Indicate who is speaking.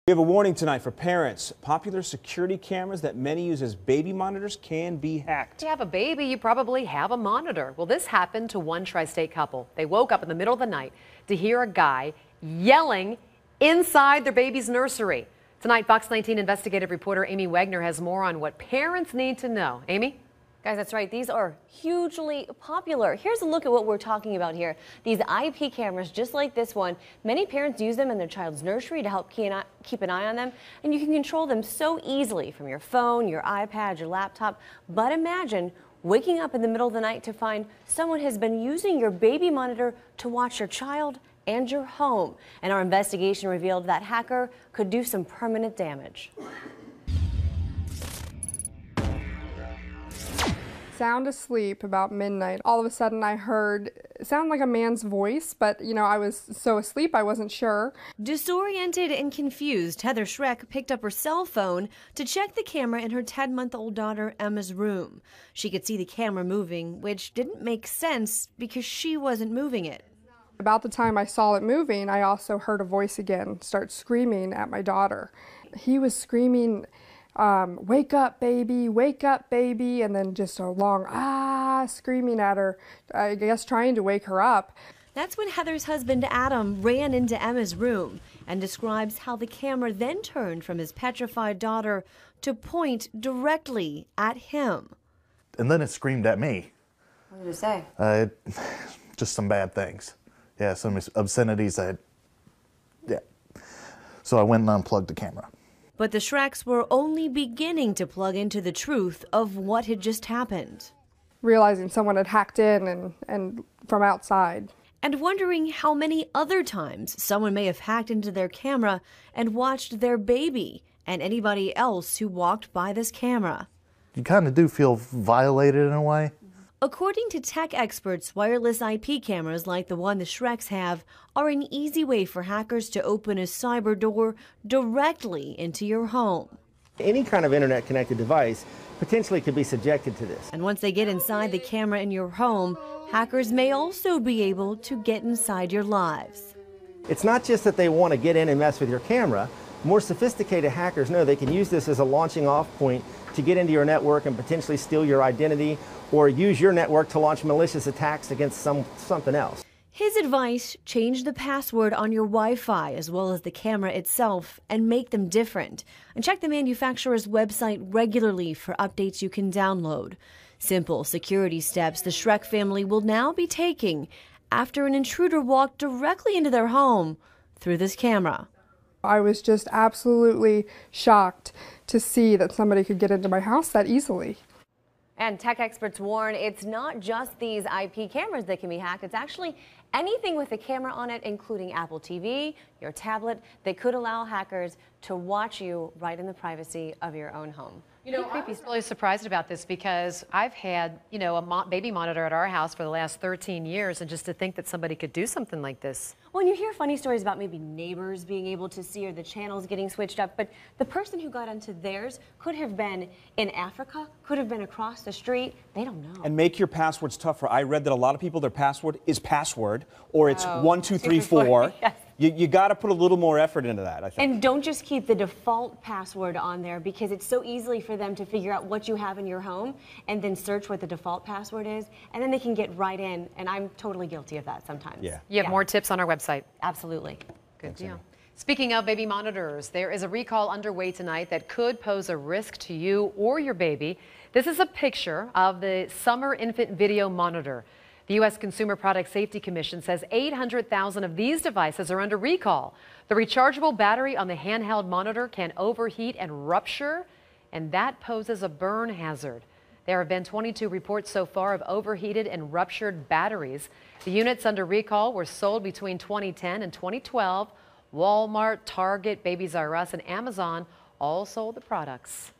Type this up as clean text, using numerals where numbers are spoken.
Speaker 1: We have a warning tonight for parents. Popular security cameras that many use as baby monitors can be hacked.
Speaker 2: If you have a baby, you probably have a monitor. Well, this happened to one tri-state couple. They woke up in the middle of the night to hear a guy yelling inside their baby's nursery. Tonight, Fox 19 investigative reporter Amy Wagner has more on what parents need to know. Amy?
Speaker 3: Guys, that's right. These are hugely popular. Here's a look at what we're talking about here. These IP cameras, just like this one, many parents use them in their child's nursery to help keep an eye on them, and you can control them so easily from your phone, your iPad, your laptop. But imagine waking up in the middle of the night to find someone has been using your baby monitor to watch your child and your home. And our investigation revealed that hacker could do some permanent damage.
Speaker 4: Sound asleep about midnight. All of a sudden I heard it sounded like a man's voice, but I was so asleep I wasn't sure.
Speaker 3: Disoriented and confused, Heather Schreck picked up her cell phone to check the camera in her 10-month-old daughter Emma's room. She could see the camera moving, which didn't make sense because she wasn't moving it.
Speaker 4: About the time I saw it moving, I also heard a voice again start screaming at my daughter. He was screaming, wake up baby, and then just a long screaming at her, I guess trying to wake her up.
Speaker 3: That's when Heather's husband Adam ran into Emma's room and describes how the camera then turned from his petrified daughter to point directly at him.
Speaker 5: And then it screamed at me.
Speaker 3: What did it say?
Speaker 5: Just some bad things. Yeah, some obscenities. So I went and unplugged the camera.
Speaker 3: But the Schrecks were only beginning to plug into the truth of what had just happened.
Speaker 4: Realizing someone had hacked in and from outside.
Speaker 3: And wondering how many other times someone may have hacked into their camera and watched their baby and anybody else who walked by this camera.
Speaker 5: You kind of do feel violated in a way.
Speaker 3: According to tech experts, wireless IP cameras like the one the Schrecks have are an easy way for hackers to open a cyber door directly into your home.
Speaker 6: Any kind of internet-connected device potentially could be subjected to this.
Speaker 3: And once they get inside the camera in your home, hackers may also be able to get inside your lives.
Speaker 6: It's not just that they want to get in and mess with your camera. More sophisticated hackers know they can use this as a launching off point to get into your network and potentially steal your identity or use your network to launch malicious attacks against something else.
Speaker 3: His advice: change the password on your Wi-Fi as well as the camera itself and make them different. And check the manufacturer's website regularly for updates you can download. Simple security steps the Schreck family will now be taking after an intruder walked directly into their home through this camera.
Speaker 4: I was just absolutely shocked to see that somebody could get into my house that easily.
Speaker 3: And tech experts warn it's not just these IP cameras that can be hacked. It's actually anything with a camera on it, including Apple TV, your tablet, that could allow hackers to watch you right in the privacy of your own home.
Speaker 2: I was really surprised about this because I've had, a baby monitor at our house for the last 13 years, and just to think that somebody could do something like this.
Speaker 3: Well, you hear funny stories about maybe neighbors being able to see or the channels getting switched up, but the person who got onto theirs could have been in Africa, could have been across the street. They don't know.
Speaker 1: And make your passwords tougher. I read that a lot of people, their password is password, or it's 1, 2, 3, 4.
Speaker 3: Yes.
Speaker 1: You got to put a little more effort into that, I think.
Speaker 3: And don't just keep the default password on there, because it's so easily for them to figure out what you have in your home and then search what the default password is, and then they can get right in, and I'm totally guilty of that sometimes.
Speaker 1: Yeah.
Speaker 2: You have more tips on our website.
Speaker 3: Absolutely.
Speaker 2: Good deal. Speaking of baby monitors, there is a recall underway tonight that could pose a risk to you or your baby. This is a picture of the summer infant video monitor. The U.S. Consumer Product Safety Commission says 800,000 of these devices are under recall. The rechargeable battery on the handheld monitor can overheat and rupture, and that poses a burn hazard. There have been 22 reports so far of overheated and ruptured batteries. The units under recall were sold between 2010 and 2012. Walmart, Target, Babies R Us, and Amazon all sold the products.